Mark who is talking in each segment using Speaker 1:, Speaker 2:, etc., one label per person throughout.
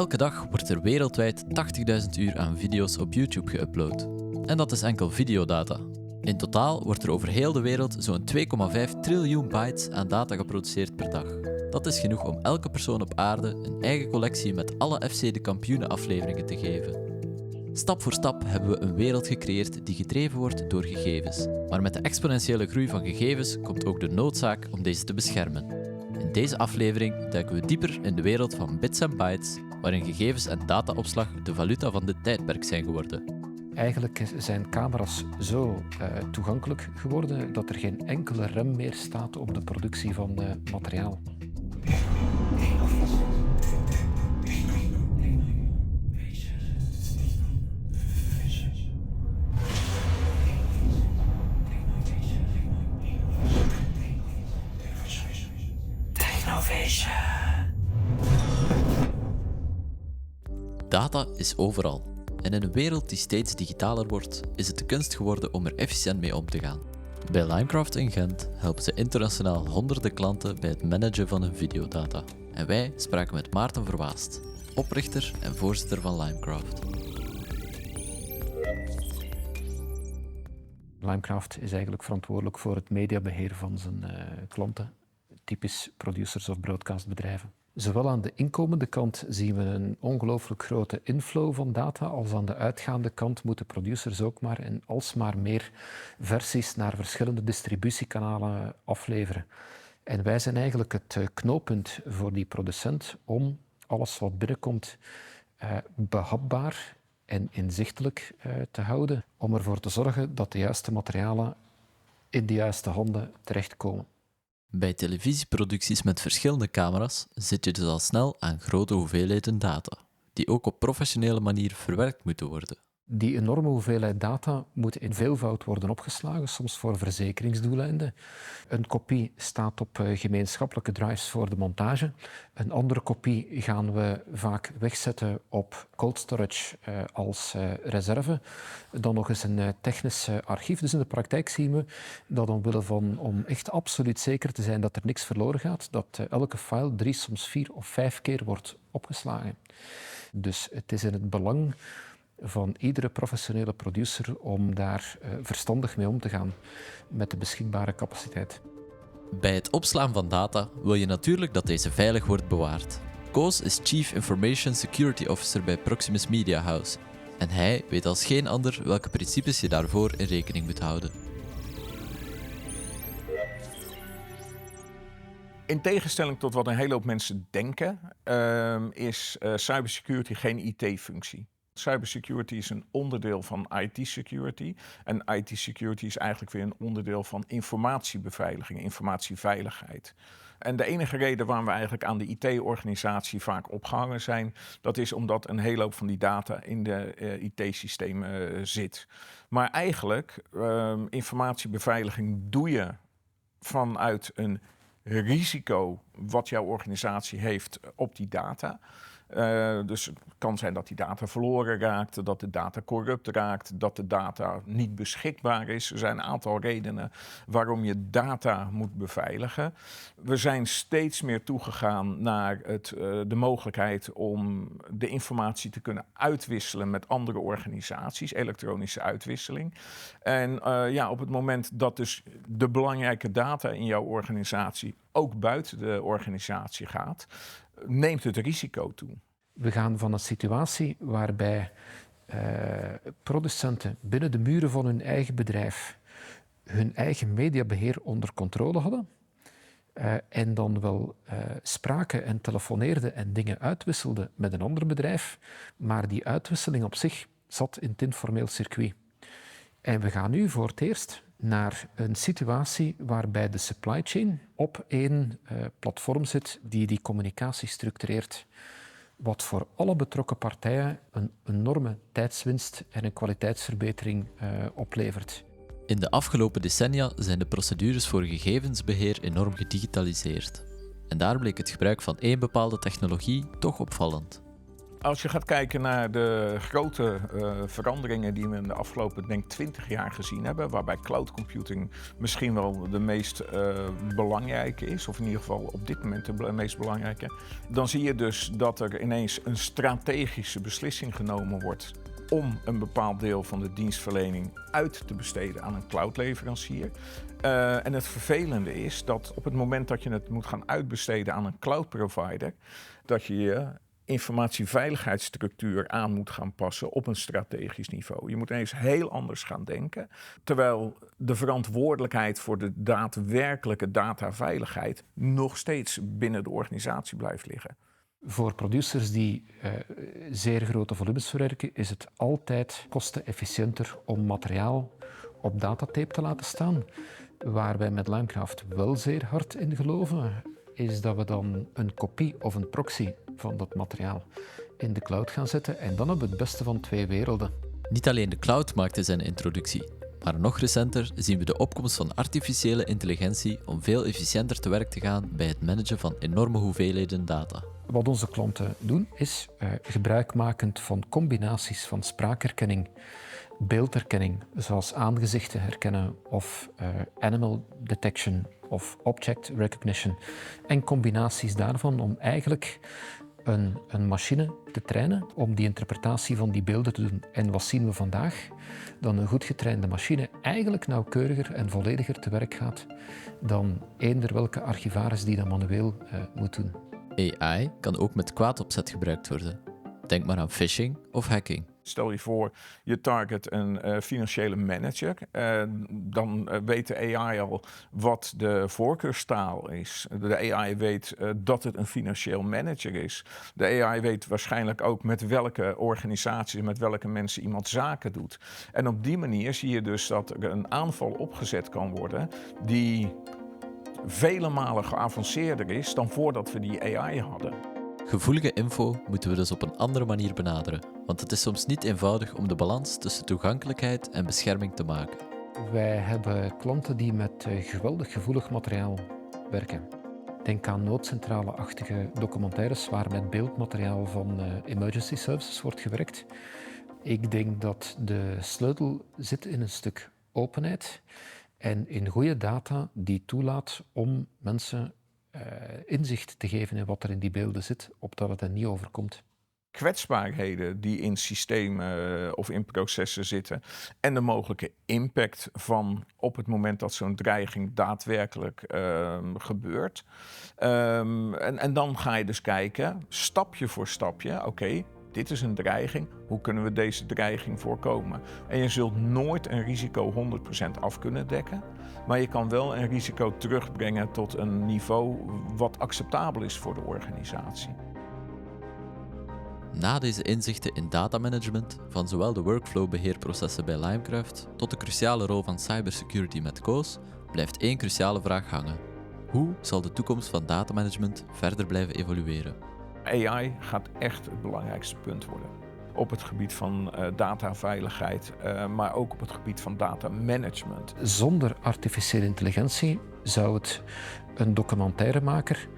Speaker 1: Elke dag wordt er wereldwijd 80.000 uur aan video's op YouTube geüpload. En dat is enkel videodata. In totaal wordt er over heel de wereld zo'n 2,5 triljoen bytes aan data geproduceerd per dag. Dat is genoeg om elke persoon op aarde een eigen collectie met alle FC de Kampioenen afleveringen te geven. Stap voor stap hebben we een wereld gecreëerd die gedreven wordt door gegevens. Maar met de exponentiële groei van gegevens komt ook de noodzaak om deze te beschermen. In deze aflevering duiken we dieper in de wereld van bits en bytes, waarin gegevens en dataopslag de valuta van dit tijdperk zijn geworden.
Speaker 2: Eigenlijk zijn camera's zo toegankelijk geworden dat er geen enkele rem meer staat op de productie van materiaal.
Speaker 1: Data is overal. En in een wereld die steeds digitaler wordt, is het de kunst geworden om er efficiënt mee om te gaan. Bij Limecraft in Gent helpen ze internationaal honderden klanten bij het managen van hun videodata. En wij spraken met Maarten Verwaast, oprichter en voorzitter van Limecraft.
Speaker 2: Limecraft is eigenlijk verantwoordelijk voor het mediabeheer van zijn klanten, typisch producers of broadcastbedrijven. Zowel aan de inkomende kant zien we een ongelooflijk grote inflow van data, als aan de uitgaande kant moeten producers ook maar en alsmaar meer versies naar verschillende distributiekanalen afleveren. En wij zijn eigenlijk het knooppunt voor die producent om alles wat binnenkomt behapbaar en inzichtelijk te houden, om ervoor te zorgen dat de juiste materialen in de juiste handen terechtkomen.
Speaker 1: Bij televisieproducties met verschillende camera's zit je dus al snel aan grote hoeveelheden data, die ook op professionele manier verwerkt moeten worden.
Speaker 2: Die enorme hoeveelheid data moet in veelvoud worden opgeslagen, soms voor verzekeringsdoeleinden. Een kopie staat op gemeenschappelijke drives voor de montage. Een andere kopie gaan we vaak wegzetten op cold storage als reserve. Dan nog eens een technisch archief. Dus in de praktijk zien we dat omwille van, om echt absoluut zeker te zijn dat er niks verloren gaat, dat elke file 3, soms 4 of 5 keer wordt opgeslagen. Dus het is in het belang van iedere professionele producer om daar verstandig mee om te gaan met de beschikbare capaciteit.
Speaker 1: Bij het opslaan van data wil je natuurlijk dat deze veilig wordt bewaard. Koos is Chief Information Security Officer bij Proximus Media House en hij weet als geen ander welke principes je daarvoor in rekening moet houden.
Speaker 3: In tegenstelling tot wat een hele hoop mensen denken, is cybersecurity geen IT-functie. Cybersecurity is een onderdeel van IT-security. En IT-security is eigenlijk weer een onderdeel van informatiebeveiliging, informatieveiligheid. En de enige reden waarom we eigenlijk aan de IT-organisatie vaak opgehangen zijn, dat is omdat een hele hoop van die data in de IT-systemen zit. Maar eigenlijk, informatiebeveiliging doe je vanuit een risico wat jouw organisatie heeft op die data. Dus het kan zijn dat die data verloren raakt, dat de data corrupt raakt, dat de data niet beschikbaar is. Er zijn een aantal redenen waarom je data moet beveiligen. We zijn steeds meer toegegaan naar de mogelijkheid om de informatie te kunnen uitwisselen met andere organisaties, elektronische uitwisseling. En op het moment dat dus de belangrijke data in jouw organisatie ook buiten de organisatie gaat, neemt het risico toe.
Speaker 2: We gaan van een situatie waarbij producenten binnen de muren van hun eigen bedrijf hun eigen mediabeheer onder controle hadden en dan wel spraken en telefoneerden en dingen uitwisselden met een ander bedrijf, maar die uitwisseling op zich zat in het informeel circuit. En we gaan nu voor het eerst naar een situatie waarbij de supply chain op één platform zit die communicatie structureert. Wat voor alle betrokken partijen een enorme tijdswinst en een kwaliteitsverbetering oplevert.
Speaker 1: In de afgelopen decennia zijn de procedures voor gegevensbeheer enorm gedigitaliseerd. En daar bleek het gebruik van één bepaalde technologie toch opvallend.
Speaker 3: Als je gaat kijken naar de grote veranderingen die we in de afgelopen 20 jaar gezien hebben, waarbij cloud computing misschien wel de meest belangrijke is, of in ieder geval op dit moment de meest belangrijke, dan zie je dus dat er ineens een strategische beslissing genomen wordt om een bepaald deel van de dienstverlening uit te besteden aan een cloudleverancier. En het vervelende is dat op het moment dat je het moet gaan uitbesteden aan een cloud provider, dat je je informatieveiligheidsstructuur aan moet gaan passen op een strategisch niveau. Je moet ineens heel anders gaan denken, terwijl de verantwoordelijkheid voor de daadwerkelijke dataveiligheid nog steeds binnen de organisatie blijft liggen.
Speaker 2: Voor producers die zeer grote volumes verwerken, is het altijd kostenefficiënter om materiaal op datatape te laten staan. Waar wij met Limecraft wel zeer hard in geloven, is dat we dan een kopie of een proxy van dat materiaal in de cloud gaan zetten en dan hebben we het beste van twee werelden.
Speaker 1: Niet alleen de cloud maakte zijn introductie, maar nog recenter zien we de opkomst van artificiële intelligentie om veel efficiënter te werk te gaan bij het managen van enorme hoeveelheden data.
Speaker 2: Wat onze klanten doen is gebruikmakend van combinaties van spraakherkenning, beeldherkenning, zoals aangezichten herkennen of animal detection of object recognition en combinaties daarvan om eigenlijk een machine te trainen om die interpretatie van die beelden te doen. En wat zien we vandaag? Dat een goed getrainde machine eigenlijk nauwkeuriger en vollediger te werk gaat dan eender welke archivaris die dat manueel moet doen.
Speaker 1: AI kan ook met kwaad opzet gebruikt worden. Denk maar aan phishing of hacking.
Speaker 3: Stel je voor, je target een financiële manager. Dan weet de AI al wat de voorkeurstaal is. De AI weet dat het een financieel manager is. De AI weet waarschijnlijk ook met welke organisaties, met welke mensen iemand zaken doet. En op die manier zie je dus dat er een aanval opgezet kan worden die vele malen geavanceerder is dan voordat we die AI hadden.
Speaker 1: Gevoelige info moeten we dus op een andere manier benaderen, want het is soms niet eenvoudig om de balans tussen toegankelijkheid en bescherming te maken.
Speaker 2: Wij hebben klanten die met geweldig gevoelig materiaal werken. Denk aan noodcentrale-achtige documentaires waar met beeldmateriaal van emergency services wordt gewerkt. Ik denk dat de sleutel zit in een stuk openheid en in goede data die toelaat om mensen inzicht te geven in wat er in die beelden zit, opdat het er niet overkomt.
Speaker 3: Kwetsbaarheden die in systemen of in processen zitten en de mogelijke impact van op het moment dat zo'n dreiging daadwerkelijk gebeurt. En dan ga je dus kijken, stapje voor stapje, oké, dit is een dreiging, hoe kunnen we deze dreiging voorkomen? En je zult nooit een risico 100% af kunnen dekken, maar je kan wel een risico terugbrengen tot een niveau wat acceptabel is voor de organisatie.
Speaker 1: Na deze inzichten in datamanagement, van zowel de workflow-beheerprocessen bij Limecraft tot de cruciale rol van cybersecurity met Koos, blijft één cruciale vraag hangen. Hoe zal de toekomst van datamanagement verder blijven evolueren?
Speaker 3: AI gaat echt het belangrijkste punt worden. Op het gebied van dataveiligheid, maar ook op het gebied van datamanagement.
Speaker 2: Zonder artificiële intelligentie zou het een documentairemaker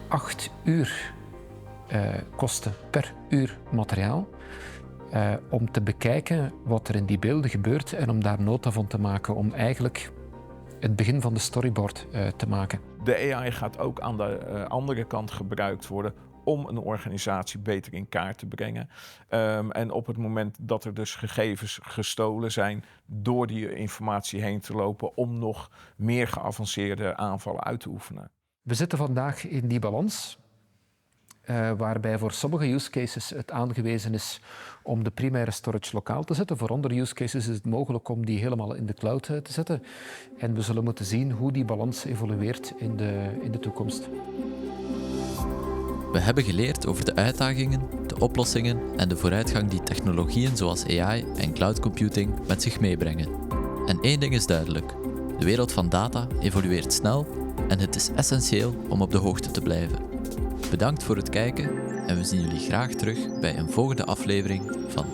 Speaker 2: 8 uur kosten per uur materiaal om te bekijken wat er in die beelden gebeurt en om daar nota van te maken, om eigenlijk het begin van de storyboard te maken.
Speaker 3: De AI gaat ook aan de andere kant gebruikt worden om een organisatie beter in kaart te brengen. En op het moment dat er dus gegevens gestolen zijn, door die informatie heen te lopen om nog meer geavanceerde aanvallen uit te oefenen.
Speaker 2: We zitten vandaag in die balans, waarbij voor sommige use cases het aangewezen is om de primaire storage lokaal te zetten. Voor andere use cases is het mogelijk om die helemaal in de cloud te zetten. En we zullen moeten zien hoe die balans evolueert in de toekomst.
Speaker 1: We hebben geleerd over de uitdagingen, de oplossingen en de vooruitgang die technologieën zoals AI en cloud computing met zich meebrengen. En één ding is duidelijk: de wereld van data evolueert snel en het is essentieel om op de hoogte te blijven. Bedankt voor het kijken en we zien jullie graag terug bij een volgende aflevering van